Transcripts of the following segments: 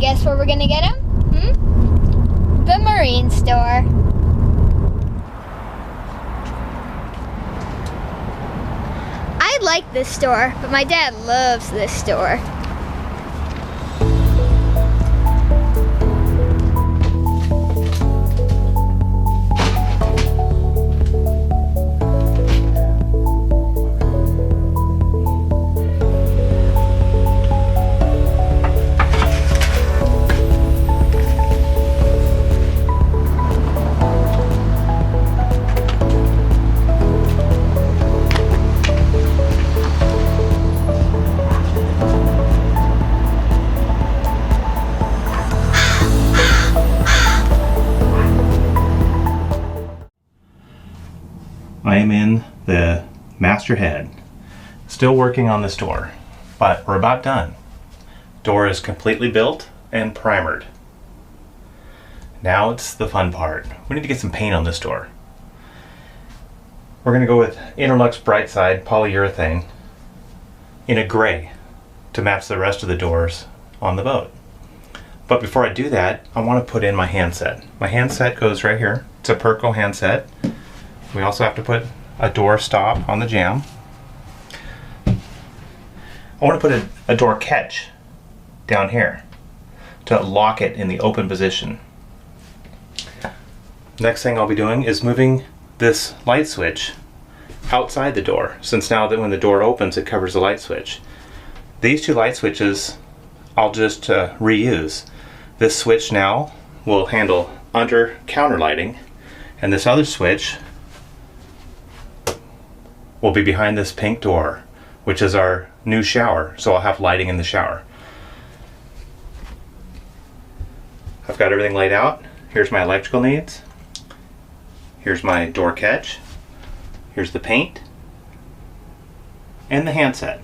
guess where we're gonna get them? The marine store. I like this store, but my dad loves this store. I am in the master head, still working on this door, but we're about done. Door is completely built and primered. Now it's the fun part. We need to get some paint on this door. We're going to go with Interlux Brightside polyurethane in a gray to match the rest of the doors on the boat. But before I do that, I want to put in my handset. My handset goes right here. It's a Perco handset. We also have to put a door stop on the jamb. I want to put a door catch down here to lock it in the open position. Next thing I'll be doing is moving this light switch outside the door, since now that when the door opens it covers the light switch. These two light switches I'll just reuse. This switch now will handle under counter lighting, and this other switch will be behind this pink door, which is our new shower, so I'll have lighting in the shower. I've got everything laid out. Here's my electrical needs. Here's my door catch. Here's the paint and the handset.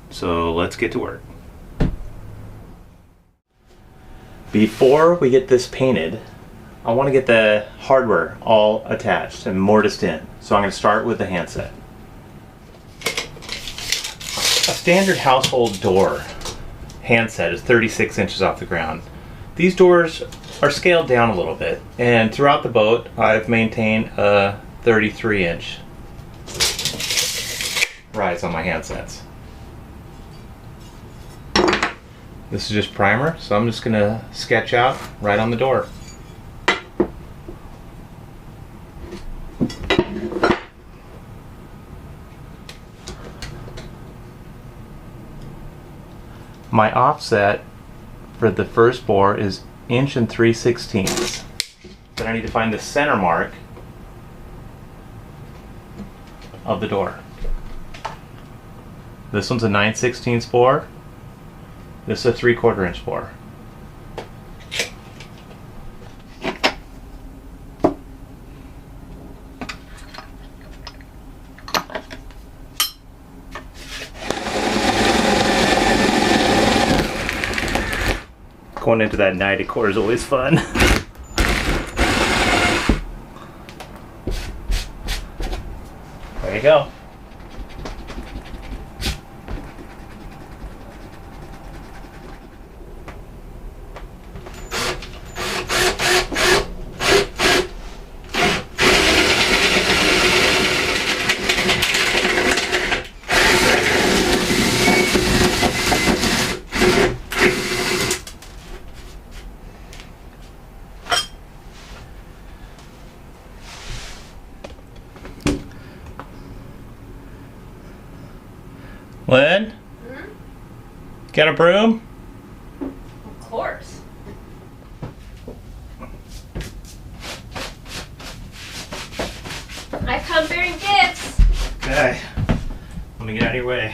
So let's get to work. Before we get this painted, I want to get the hardware all attached and mortised in. So I'm going to start with the handset. A standard household door handset is 36 inches off the ground. These doors are scaled down a little bit, and throughout the boat I've maintained a 33 inch rise on my handsets. This is just primer, so I'm just going to sketch out right on the door. My offset for the first bore is 1 3/16. Then I need to find the center mark of the door. This one's a 9/16 bore. This is a 3/4 inch bore. Going into that 90 is always fun. There you go. Lynn? Got a broom? Of course. I come bearing gifts. Okay. Let me get out of your way.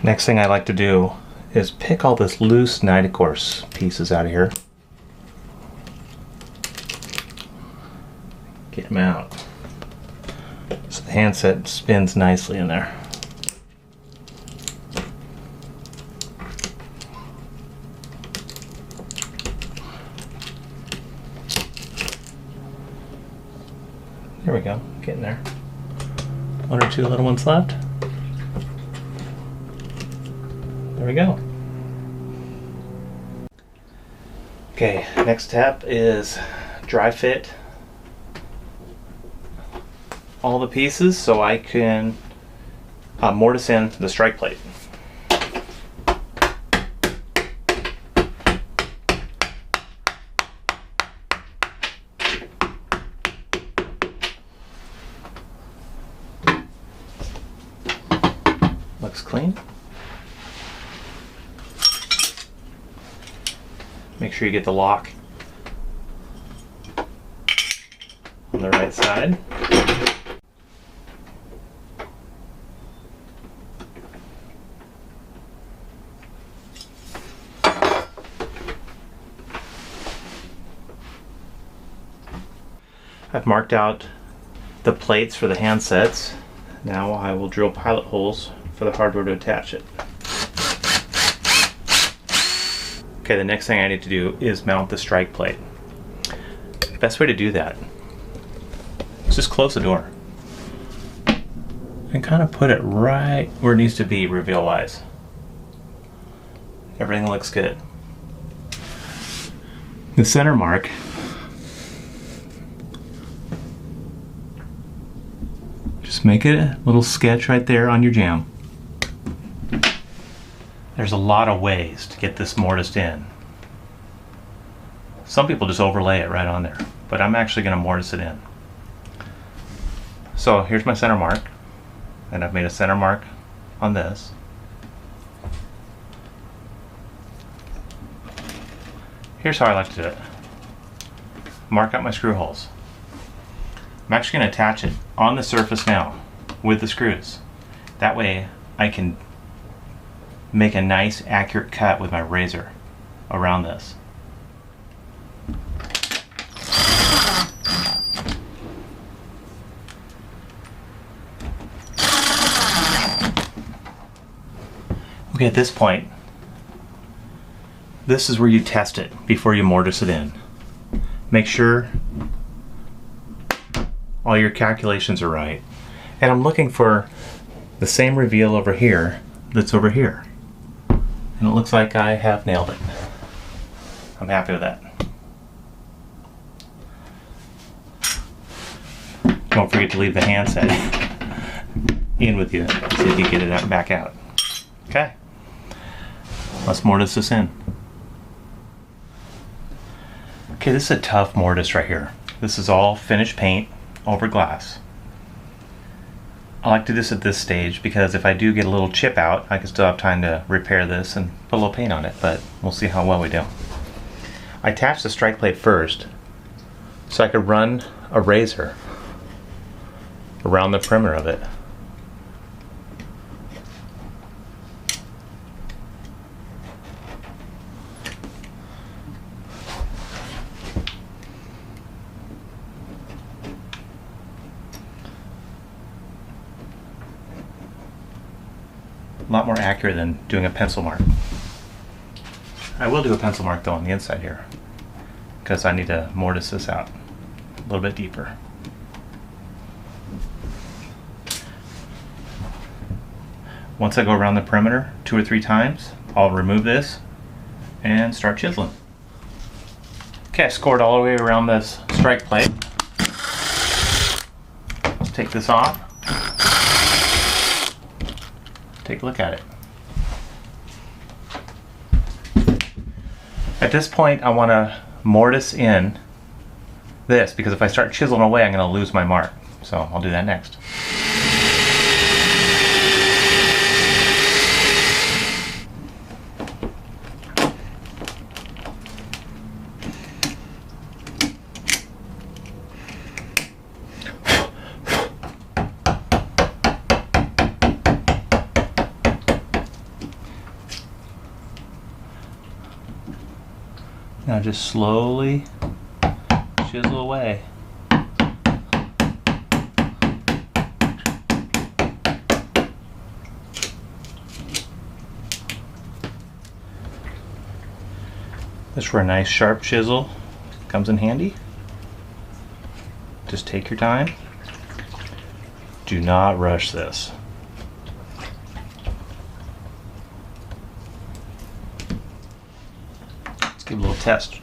Next thing I like to do is pick all this loose 90-course pieces out of here. Get them out so the handset spins nicely in there. There we go, getting there. 1 or 2 little ones left. There we go. Okay, next step is dry fit all the pieces so I can mortise in the strike plate. Looks clean. Make sure you get the lock on the right side. I've marked out the plates for the handsets. Now I will drill pilot holes for the hardware to attach it. Okay, the next thing I need to do is mount the strike plate. Best way to do that is just close the door and kind of put it right where it needs to be reveal wise. Everything looks good. The center mark, just make it a little sketch right there on your jamb. There's a lot of ways to get this mortised in. Some people just overlay it right on there, but I'm actually going to mortise it in. So here's my center mark, and I've made a center mark on this. Here's how I like to do it. Mark out my screw holes. I'm actually going to attach it on the surface now with the screws. That way I can make a nice accurate cut with my razor around this. Okay, at this point, this is where you test it before you mortise it in. Make sure all your calculations are right. And I'm looking for the same reveal over here that's over here. And it looks like I have nailed it. I'm happy with that. Don't forget to leave the handset in with you so you can get it back out. Okay, let's mortise this in. Okay, this is a tough mortise right here. This is all finished paint over glass. I like to do this at this stage because if I do get a little chip out, I can still have time to repair this and put a little paint on it, but we'll see how well we do. I attached the strike plate first so I could run a razor around the perimeter of it. A lot more accurate than doing a pencil mark. I will do a pencil mark though on the inside here because I need to mortise this out a little bit deeper. Once I go around the perimeter 2 or 3 times, I'll remove this and start chiseling. Okay, I scored all the way around this strike plate. Let's take this off. Take a look at it. At this point, I want to mortise in this because if I start chiseling away, I'm going to lose my mark. So I'll do that next. Now just slowly chisel away. This is where a nice sharp chisel comes in handy. Just take your time. Do not rush this. Let's give it a little test.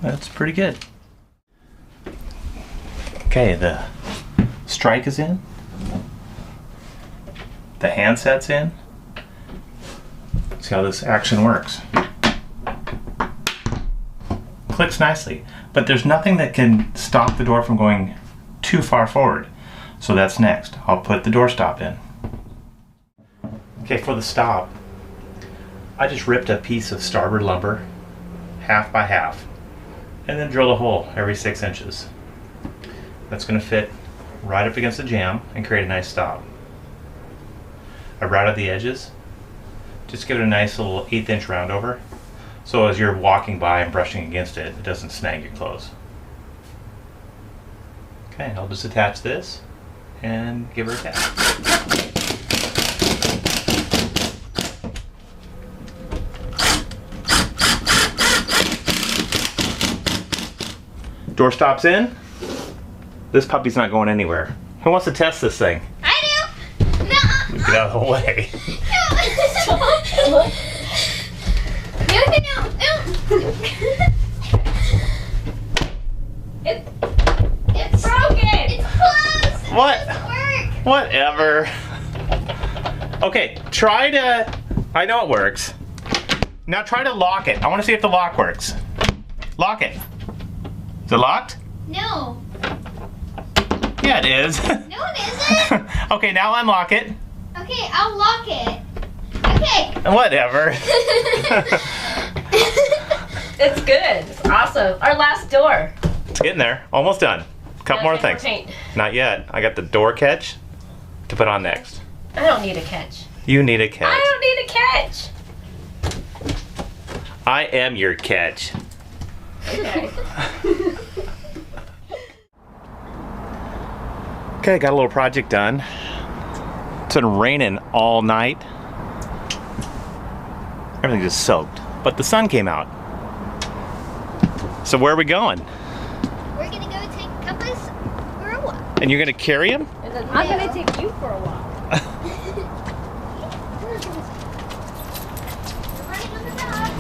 That's pretty good. Okay, the strike is in. The handset's in. See how this action works. Clicks nicely, but there's nothing that can stop the door from going too far forward. So that's next. I'll put the door stop in. Okay, for the stop, I just ripped a piece of starboard lumber, half by half, and then drilled a hole every 6 inches. That's going to fit right up against the jamb and create a nice stop. I routed the edges, just give it a nice little 1/8 inch round over, so as you're walking by and brushing against it, it doesn't snag your clothes. Okay, I'll just attach this and give her a tap. Door stops in. This puppy's not going anywhere. Who wants to test this thing? I do. No. Get out of the way. It's broken. It's closed. What? It doesn't work. Whatever. Okay, try to... I know it works. Now try to lock it. I want to see if the lock works. Lock it. Is it locked? No. Yeah, it is. No, it isn't. Okay, now unlock it. Okay, I'll lock it. Okay. Whatever. It's good. It's awesome. Our last door. It's getting there. Almost done. Couple more things. Paint. Not yet. I got the door catch to put on next. I don't need a catch. You need a catch. I don't need a catch. I am your catch. Okay. Okay, got a little project done. It's been raining all night. Everything just soaked, but the sun came out. So where are we going? We're gonna go take Compass for a walk. And you're gonna carry him? I'm gonna take you for a walk. We're running on the dock.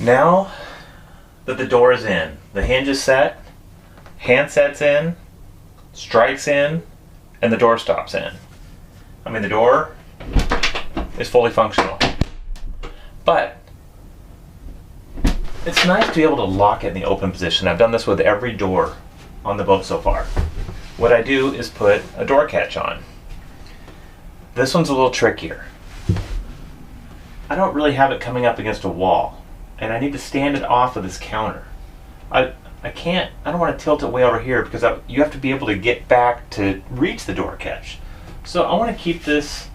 Now that the door is in, the hinge is set, handset's in, strike's in, and the door stop's in. I mean, the door is fully functional. But it's nice to be able to lock it in the open position. I've done this with every door on the boat so far. What I do is put a door catch on. This one's a little trickier. I don't really have it coming up against a wall, and I need to stand it off of this counter. I don't want to tilt it way over here because you have to be able to get back to reach the door catch. So I want to keep this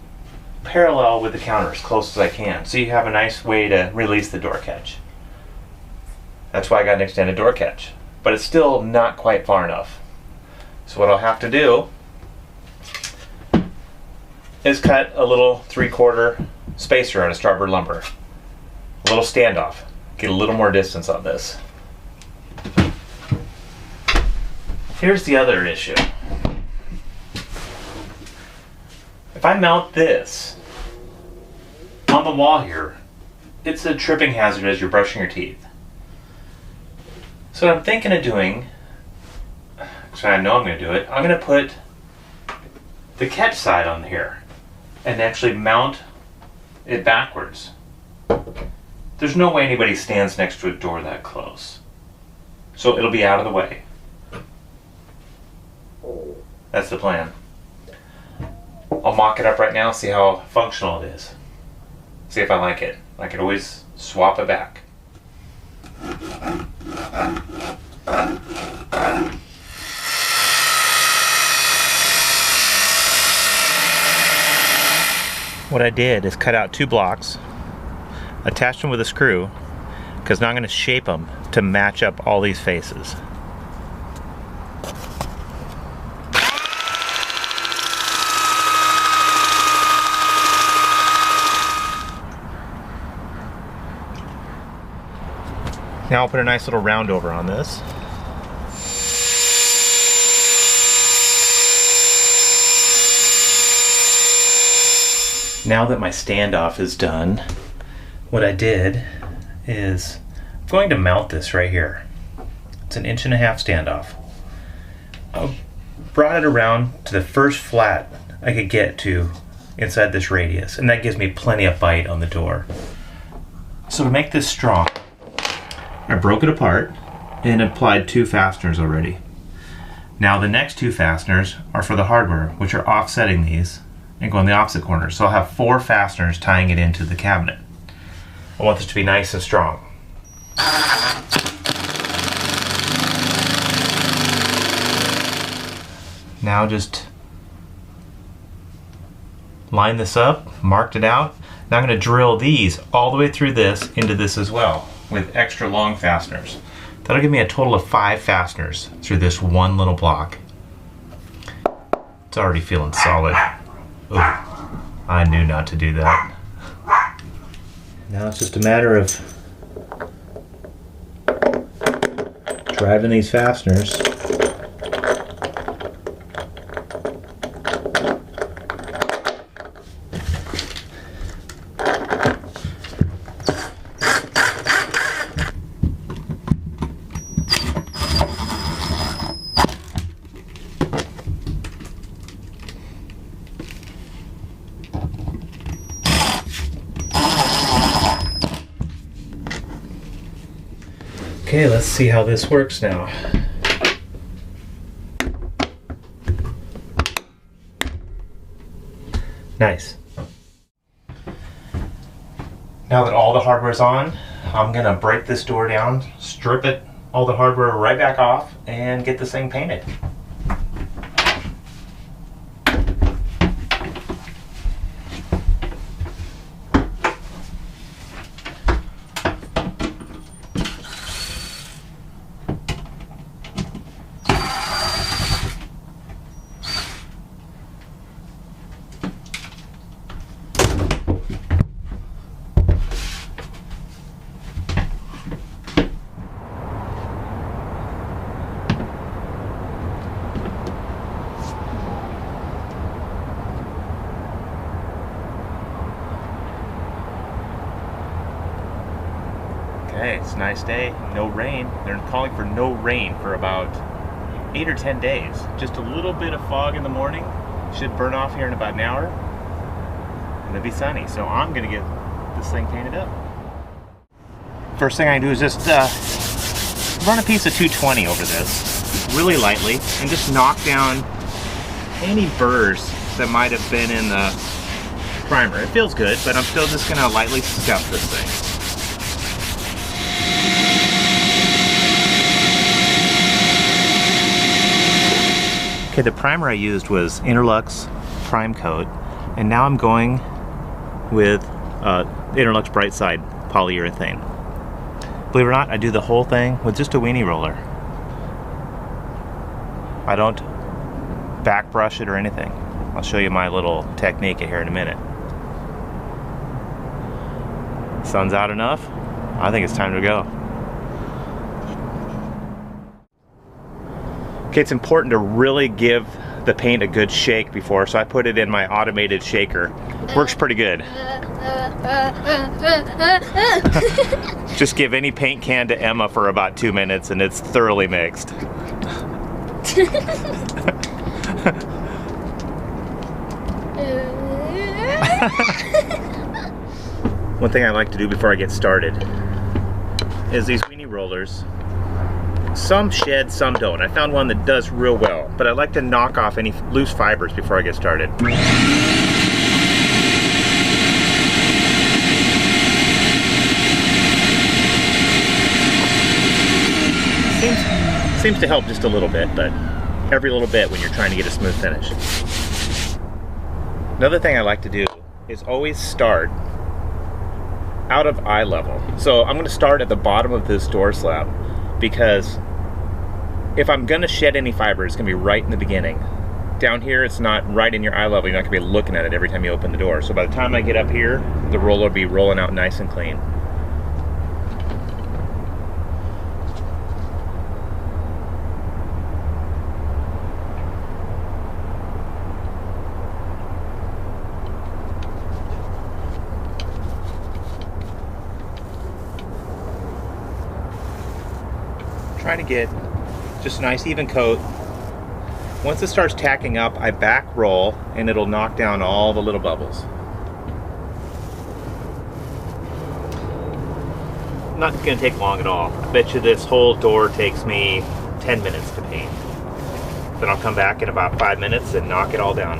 parallel with the counter as close as I can, so you have a nice way to release the door catch. That's why I got an extended door catch, but it's still not quite far enough. So what I'll have to do is cut a little 3/4 spacer out of starboard lumber. A little standoff. Get a little more distance on this. Here's the other issue. If I mount this on the wall here, it's a tripping hazard as you're brushing your teeth. So what I'm thinking of doing, actually I know I'm going to do it, I'm going to put the catch side on here and actually mount it backwards. There's no way anybody stands next to a door that close. So it'll be out of the way. That's the plan. I'll mock it up right now, see how functional it is. See if I like it. I could always swap it back. What I did is cut out 2 blocks, attach them with a screw, because now I'm going to shape them to match up all these faces. Now I'll put a nice little round over on this. Now that my standoff is done, what I did is I'm going to mount this right here. It's an 1.5 inch standoff. I brought it around to the first flat I could get to inside this radius, and that gives me plenty of bite on the door. So to make this strong, I broke it apart and applied 2 fasteners already. Now the next 2 fasteners are for the hardware, which are offsetting these and go in the opposite corner. So I'll have 4 fasteners tying it into the cabinet. I want this to be nice and strong. Now just line this up, marked it out. Now I'm going to drill these all the way through this into this as well, with extra long fasteners. That'll give me a total of 5 fasteners through this one little block. It's already feeling solid. Oh, I knew not to do that. Now it's just a matter of driving these fasteners. Okay, let's see how this works now. Nice. Now that all the hardware's on, I'm gonna break this door down, strip it, all the hardware right back off, and get this thing painted. Okay, it's a nice day, no rain. They're calling for no rain for about 8 or 10 days. Just a little bit of fog in the morning. Should burn off here in about an hour. And it'll be sunny. So I'm gonna get this thing painted up. First thing I do is just run a piece of 220 over this, really lightly, and just knock down any burrs that might have been in the primer. It feels good, but I'm still just gonna lightly scuff this thing. Okay, the primer I used was Interlux Prime Coat, and now I'm going with Interlux Bright Side polyurethane. Believe it or not, I do the whole thing with just a weenie roller. I don't back brush it or anything. I'll show you my little technique here in a minute. Sun's out enough. I think it's time to go. Okay, it's important to really give the paint a good shake before, so I put it in my automated shaker. Works pretty good. Just give any paint can to Emma for about 2 minutes and it's thoroughly mixed. One thing I like to do before I get started is these weenie rollers. Some shed, some don't. I found one that does real well. but I like to knock off any loose fibers before I get started. Seems to help just a little bit, but every little bit when you're trying to get a smooth finish. Another thing I like to do is always start out of eye level. So I'm going to start at the bottom of this door slab, because if I'm going to shed any fiber, it's going to be right in the beginning. Down here, it's not right in your eye level. You're not going to be looking at it every time you open the door. So by the time I get up here, the roller will be rolling out nice and clean. Trying to get just a nice even coat. Once it starts tacking up, I back roll and it'll knock down all the little bubbles. Not going to take long at all. I bet you this whole door takes me 10 minutes to paint. Then I'll come back in about 5 minutes and knock it all down.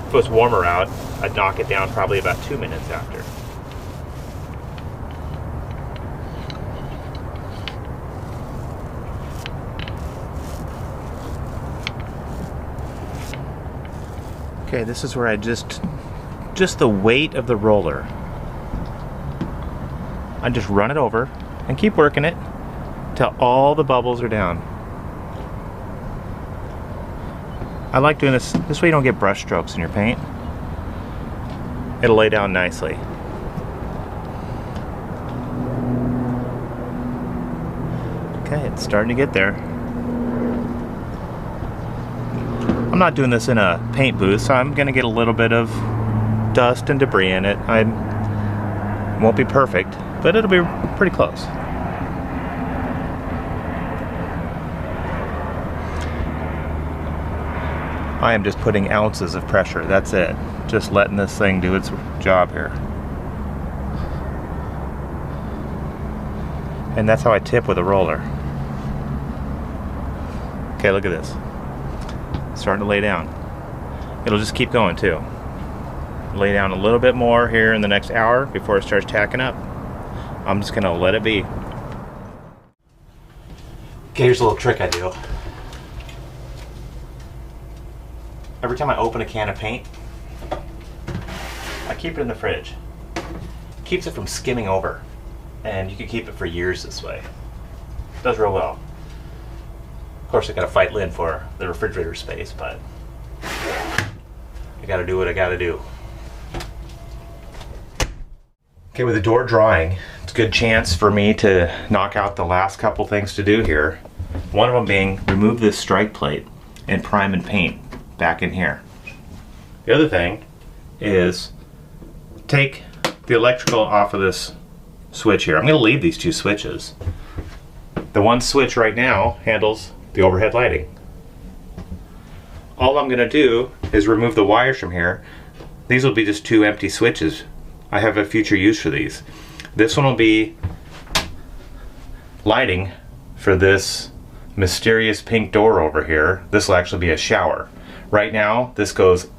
If it was warmer out, I'd knock it down probably about 2 minutes after. Okay, this is where I just the weight of the roller. I just run it over and keep working it till all the bubbles are down. I like doing this way you don't get brush strokes in your paint. It'll lay down nicely. Okay, it's starting to get there. I'm not doing this in a paint booth, so I'm gonna get a little bit of dust and debris in it. I won't be perfect, but it'll be pretty close. I am just putting ounces of pressure, that's it. Just letting this thing do its job here. And that's how I tip with a roller. Okay, look at this. Starting to lay down. It'll just keep going too. Lay down a little bit more here in the next hour before it starts tacking up. I'm just gonna let it be. Okay, here's a little trick I do. Every time I open a can of paint, I keep it in the fridge. Keeps it from skimming over, and you can keep it for years this way. It does real well. Of course, I gotta fight Lynn for the refrigerator space, but I gotta do what I gotta do. Okay, with the door drying, it's a good chance for me to knock out the last couple things to do here. One of them being remove this strike plate and prime and paint back in here. The other thing is take the electrical off of this switch here. I'm gonna leave these two switches. The one switch right now handles the overhead lighting. All I'm gonna do is remove the wires from here. These will be just two empty switches. I have a future use for these. This one will be lighting for this mysterious pink door over here. This will actually be a shower. Right now, this goes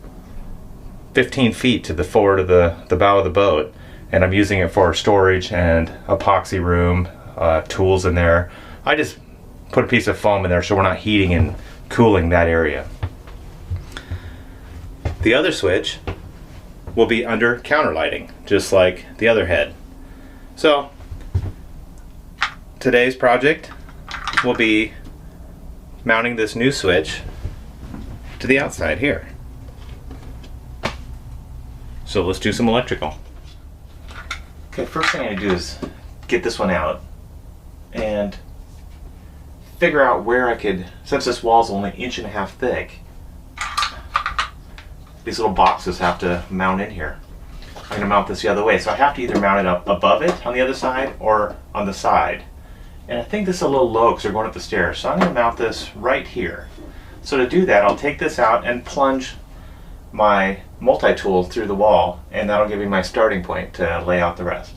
15 feet to the forward of the bow of the boat, and I'm using it for storage and epoxy room, tools in there. I just put a piece of foam in there so we're not heating and cooling that area. The other switch will be under counter lighting, just like the other head. So today's project will be mounting this new switch to the outside here. So let's do some electrical. Okay, first thing I do is get this one out and figure out where I could, since this wall's only 1.5 inches thick, these little boxes have to mount in here. I'm going to mount this the other way, so I have to either mount it up above it on the other side or on the side. And I think this is a little low because they're going up the stairs, so I'm going to mount this right here. So to do that, I'll take this out and plunge my multi-tool through the wall, and that'll give me my starting point to lay out the rest.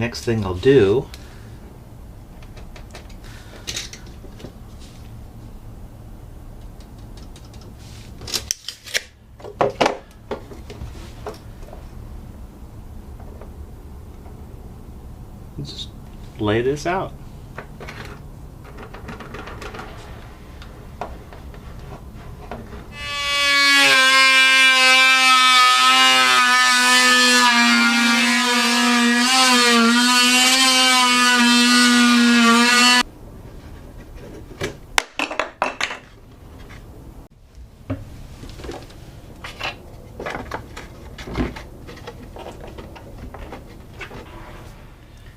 next thing I'll do just lay this out.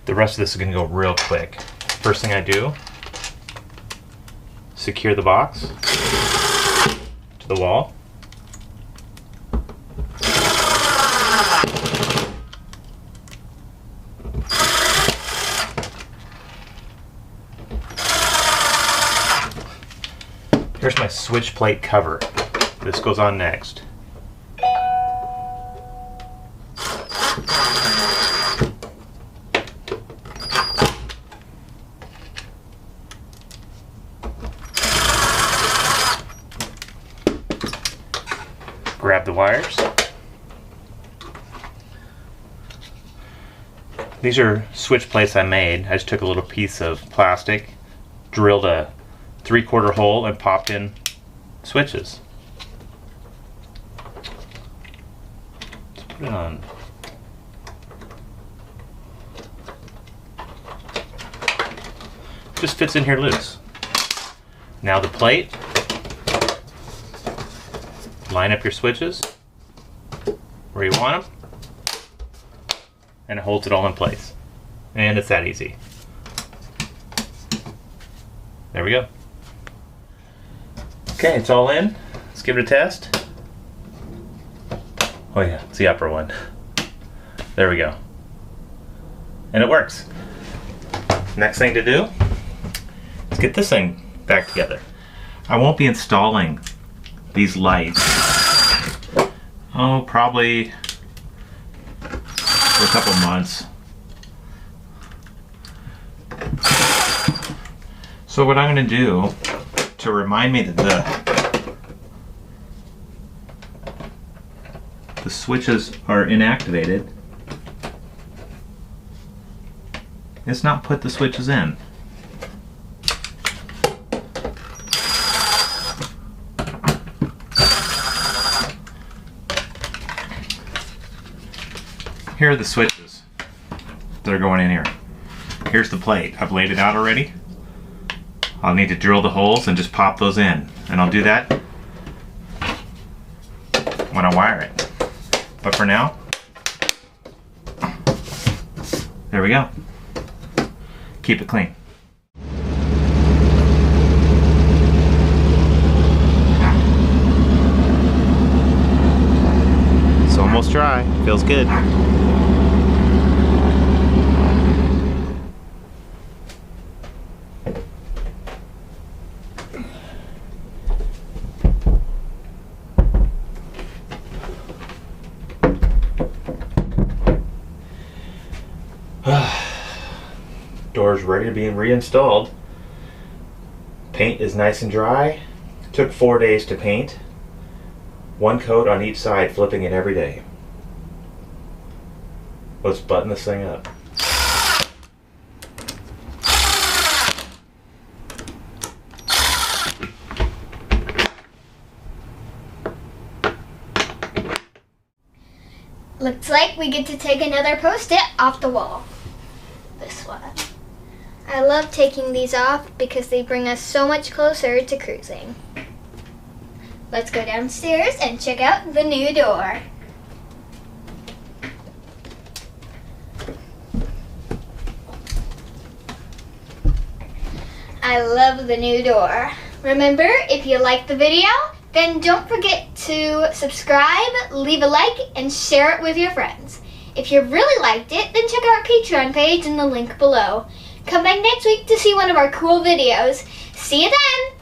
The rest of this is going to go real quick. First thing I do, secure the box to the wall. Here's my switch plate cover. This goes on next. Grab the wires. These are switch plates I made. I just took a little piece of plastic, drilled a 3/4 hole, and popped in switches. Let's put it on. Just fits in here loose. Now the plate. Line up your switches where you want them, and it holds it all in place. And it's that easy. There we go. Okay, it's all in. Let's give it a test. Oh yeah, it's the upper one. There we go. And it works. Next thing to do is get this thing back together. I won't be installing these lights, oh, probably for a couple months. So what I'm going to do to remind me that the switches are inactivated is not put the switches in. Here are the switches that are going in here. Here's the plate. I've laid it out already. I'll need to drill the holes and just pop those in. And I'll do that when I wire it. But for now, there we go. Keep it clean. It's almost dry. Feels good. Door's ready to be reinstalled. Paint is nice and dry. Took 4 days to paint. 1 coat on each side, flipping it every day. Let's button this thing up. Looks like we get to take another post-it off the wall. This one. I love taking these off because they bring us so much closer to cruising. Let's go downstairs and check out the new door. I love the new door. Remember, if you liked the video, then don't forget to subscribe, leave a like, and share it with your friends. If you really liked it, then check out our Patreon page in the link below. Come back next week to see one of our cool videos. See you then!